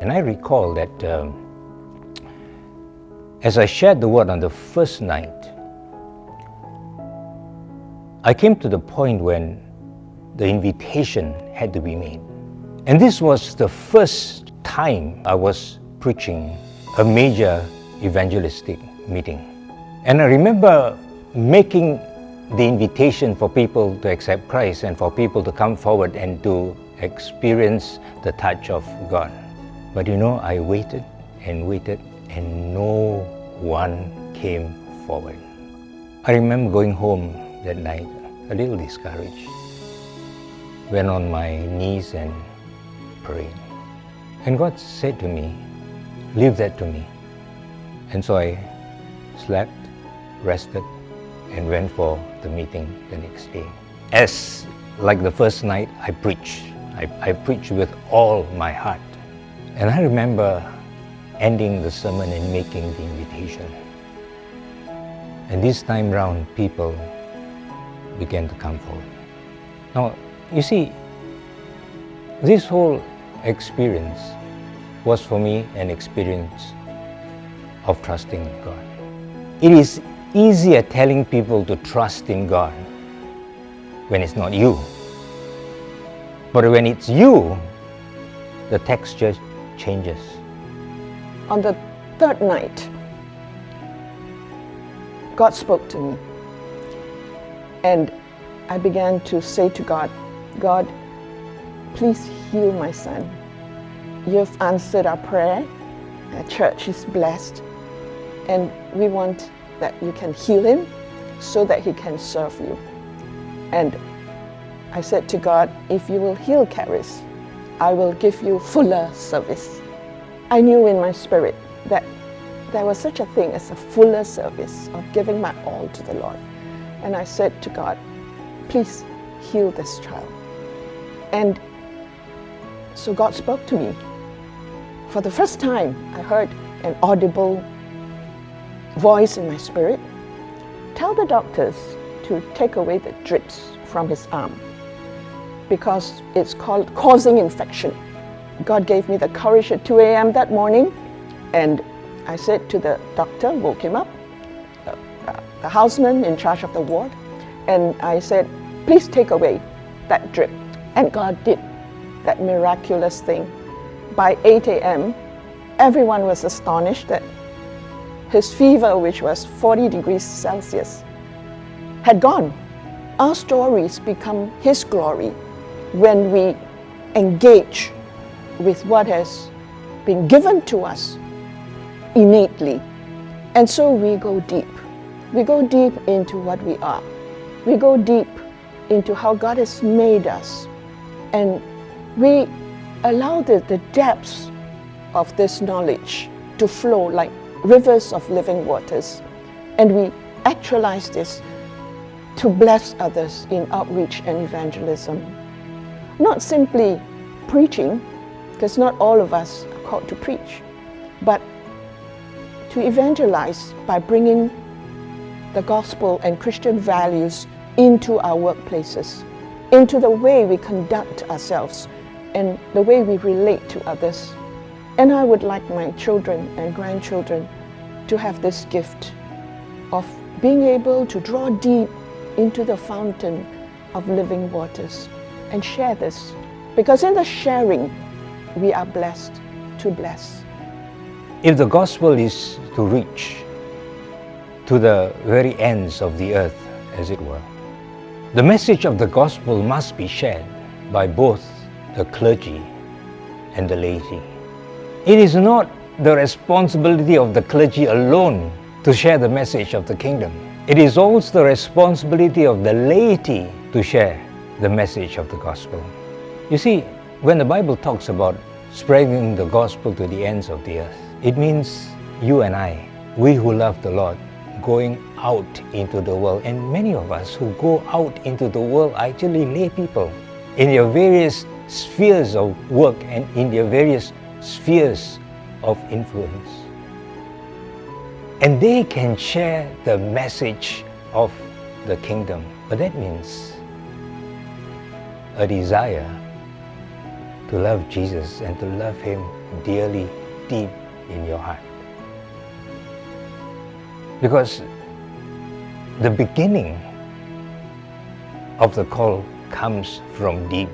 And I recall that as I shared the word on the first night, I came to the point when the invitation had to be made. And this was the first time I was preaching a major evangelistic meeting. And I remember making the invitation for people to accept Christ and for people to come forward and to experience the touch of God. But I waited and waited and no one came forward. I remember going home that night a little discouraged. Went on my knees and prayed. And God said to me, leave that to me. And so I slept, rested, and went for the meeting the next day. As like the first night, I preached. I preached with all my heart. And I remember ending the sermon and making the invitation. And this time round, people began to come forward. Now, you see, this whole experience was for me an experience of trusting in God. It is easier telling people to trust in God when it's not you. But when it's you, the texture changes. On the third night, God spoke to me. And I began to say to God, God, please heal my son. You've answered our prayer. Our church is blessed. And we want that you can heal him so that he can serve you. And I said to God, if you will heal Caris, I will give you fuller service. I knew in my spirit that there was such a thing as a fuller service of giving my all to the Lord. And I said to God, please heal this child. And so God spoke to me. For the first time, I heard an audible voice in my spirit. Tell the doctors to take away the drips from his arm because it's causing infection. God gave me the courage at 2 a.m. that morning, and I said to the doctor, woke him up, the houseman in charge of the ward, and I said, please take away that drip. And God did that miraculous thing. By 8 a.m., everyone was astonished that his fever, which was 40 degrees Celsius, had gone. Our stories become his glory when we engage with what has been given to us innately. And so we go deep. We go deep into what we are. We go deep into how God has made us. And we allow the depths of this knowledge to flow like rivers of living waters. And we actualize this to bless others in outreach and evangelism. Not simply preaching, because not all of us are called to preach, but to evangelize by bringing the gospel and Christian values into our workplaces, into the way we conduct ourselves and the way we relate to others. And I would like my children and grandchildren to have this gift of being able to draw deep into the fountain of living waters and share this. Because in the sharing, we are blessed to bless. If the gospel is to reach to the very ends of the earth, as it were, the message of the gospel must be shared by both the clergy and the laity. It is not the responsibility of the clergy alone to share the message of the kingdom. It is also the responsibility of the laity to share the message of the gospel. You see, when the Bible talks about spreading the gospel to the ends of the earth, it means you and I, we who love the Lord, going out into the world. And many of us who go out into the world are actually lay people in their various spheres of work and in their various spheres of influence. And they can share the message of the kingdom. But that means a desire to love Jesus and to love Him dearly, deep in your heart. Because the beginning of the call comes from deep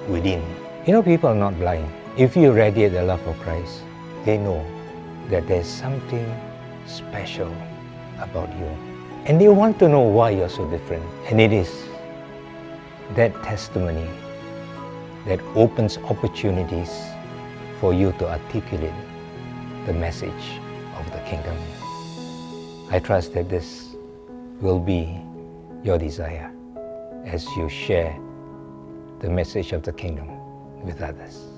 within. You know, people are not blind. If you radiate the love of Christ, they know that there's something special about you. And they want to know why you're so different. And it is that testimony that opens opportunities for you to articulate the message of the kingdom. I trust that this will be your desire as you share the message of the kingdom with others.